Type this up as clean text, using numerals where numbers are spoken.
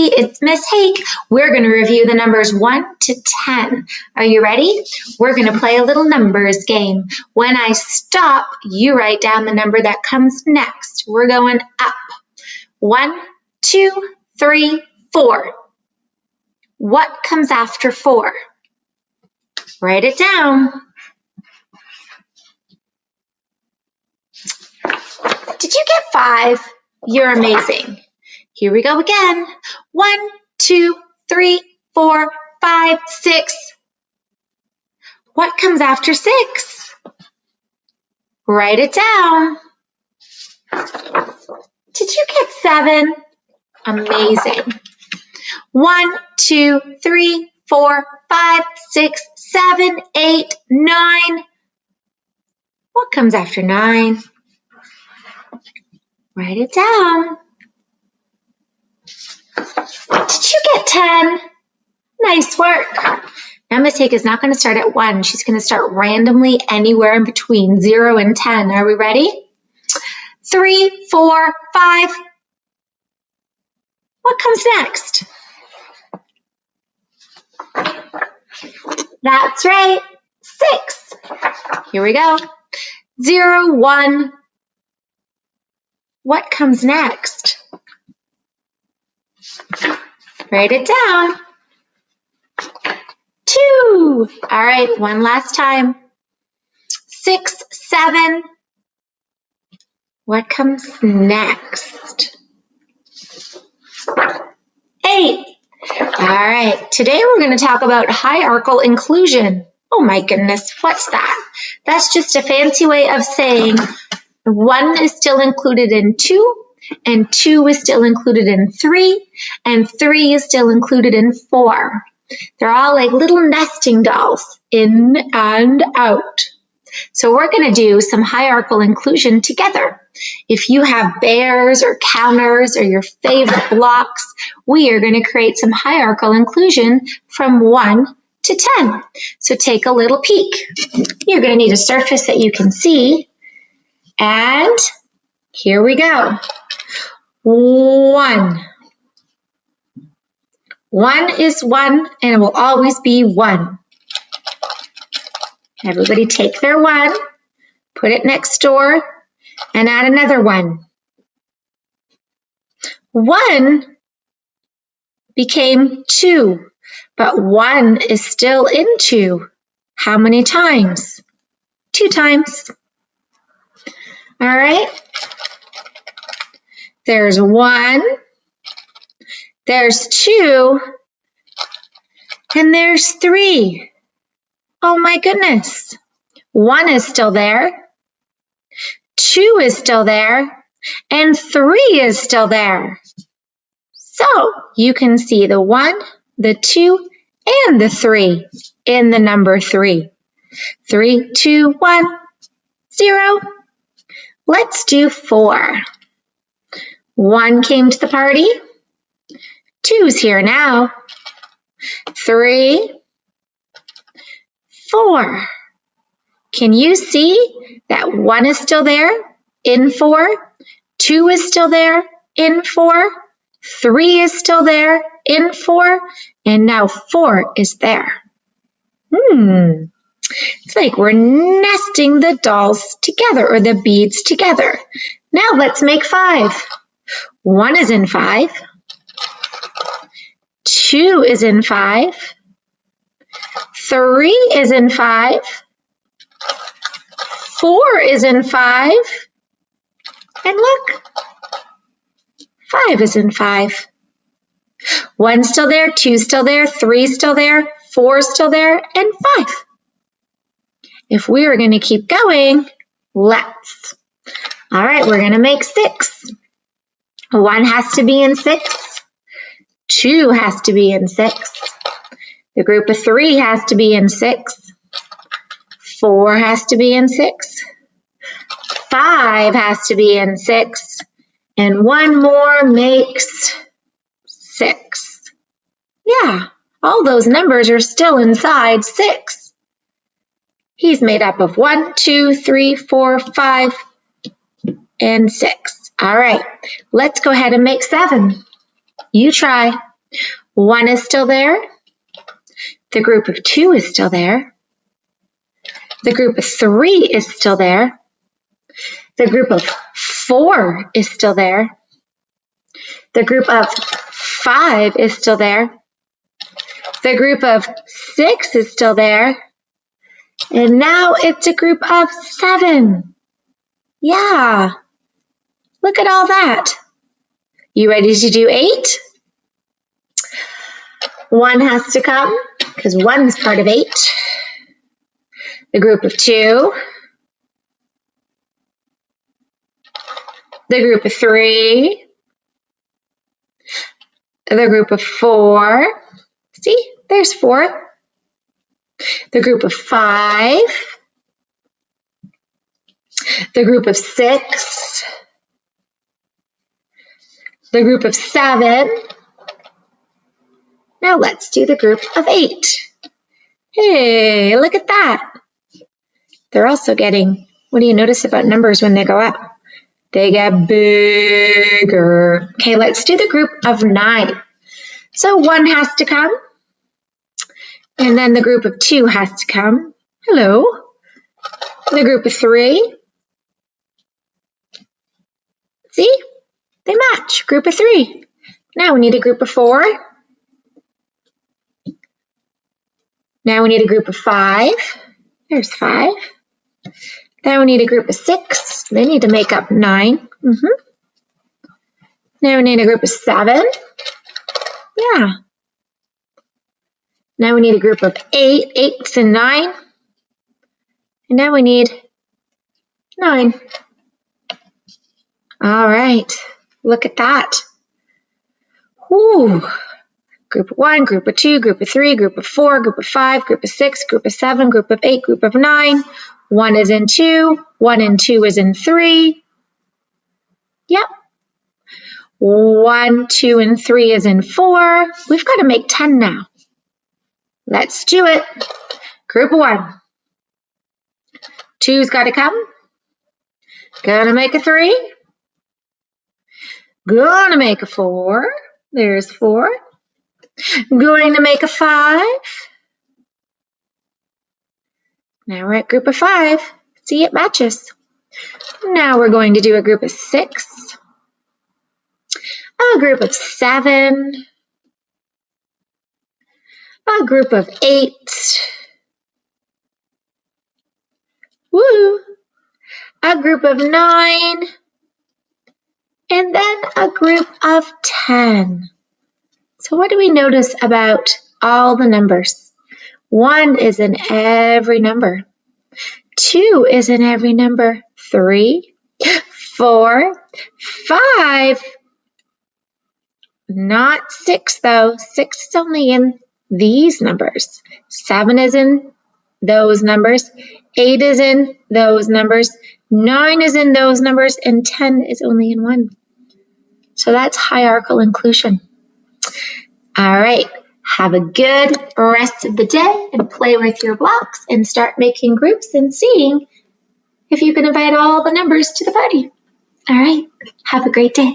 It's Miss Hake. We're going to review the numbers 1 to 10. Are you ready? We're going to play a little numbers game. When I stop, you write down the number that comes next. We're going up. 1, 2, 3, 4. What comes after 4? Write it down. Did you get 5? You're amazing. Here we go again. 1, 2, 3, 4, 5, 6. What comes after 6? Write it down. Did you get 7? Amazing. 1, 2, 3, 4, 5, 6, 7, 8, 9. What comes after 9? Write it down. Did you get 10? Nice work. Now Miss Hake is not going to start at 1. She's going to start randomly anywhere in between 0 and 10. Are we ready? 3, 4, 5. What comes next? That's right, 6. Here we go. 0, 1. What comes next? Write it down. 2. All right, one last time. 6, 7. What comes next? 8. All right, today we're going to talk about hierarchical inclusion. Oh my goodness, what's that? That's just a fancy way of saying 1 is still included in 2, and 2 is still included in 3, and 3 is still included in 4. They're all like little nesting dolls, in and out. So we're going to do some hierarchical inclusion together. If you have bears or counters or your favorite blocks, we are going to create some hierarchical inclusion from 1 to 10. So take a little peek. You're going to need a surface that you can see. And here we go. 1. 1 is 1, and it will always be 1. Everybody take their 1, put it next door, and add another 1. 1 became 2, but 1 is still in 2. How many times? 2 times. All right. There's 1, there's 2, and there's 3. Oh my goodness. 1 is still there, 2 is still there, and 3 is still there. So you can see the 1, the 2, and the 3 in the number 3. 3, 2, 1, 0. Let's do 4. 1 came to the party. 2's here now. 3, 4. Can you see that 1 is still there in 4? 2 is still there in 4. 3 is still there in 4. And now 4 is there. It's like we're nesting the dolls together or the beads together. Now let's make 5. 1 is in 5. 2 is in 5. 3 is in 5. 4 is in 5. And look, 5 is in 5. 1's still there, 2's still there, 3's still there, 4's still there, and 5. If we are going to keep going, let's. All right, we're going to make 6. 1 has to be in 6. 2 has to be in 6. The group of 3 has to be in 6. 4 has to be in 6. 5 has to be in 6. And 1 more makes 6. Yeah, all those numbers are still inside 6. He's made up of 1, 2, 3, 4, 5, and 6. All right, let's go ahead and make 7. You try. 1 is still there. The group of 2 is still there. The group of 3 is still there. The group of 4 is still there. The group of 5 is still there. The group of 6 is still there. And now it's a group of 7. Yeah. Look at all that. You ready to do 8? 1 has to come because 1 is part of 8. The group of 2. The group of 3. The group of 4. See, there's 4. The group of 5. The group of 6. The group of 7. Now let's do the group of 8. Hey, look at that. They're also getting, what do you notice about numbers when they go up? They get bigger. Okay, let's do the group of 9. So 1 has to come. And then the group of 2 has to come. Hello. The group of 3. See? They match. Group of 3. Now we need a group of 4. Now we need a group of 5. There's 5. Now we need a group of 6. They need to make up 9. Now we need a group of 7. Yeah. Now we need a group of 8. 8's and 9. And now we need 9. All right. Look at that. Whew. Group of 1, group of 2, group of 3, group of 4, group of 5, group of 6, group of 7, group of 8, group of 9. 1 is in 2. 1 and 2 is in 3. Yep. 1, 2, and 3 is in 4. We've got to make 10 now. Let's do it. Group of 1. 2's got to come. Gonna make a 3. Gonna make a 4. There's 4. Going to make a 5. Now we're at group of 5. See, it matches. Now we're going to do a group of 6. A group of 7. A group of 8. Woo! A group of 9. And then a group of 10. So what do we notice about all the numbers? 1 is in every number. 2 is in every number. 3, 4, 5. Not 6 though. 6 is only in these numbers. 7 is in those numbers. 8 is in those numbers. 9 is in those numbers. And 10 is only in 1. So that's hierarchical inclusion. All right. Have a good rest of the day and play with your blocks and start making groups and seeing if you can invite all the numbers to the party. All right. Have a great day.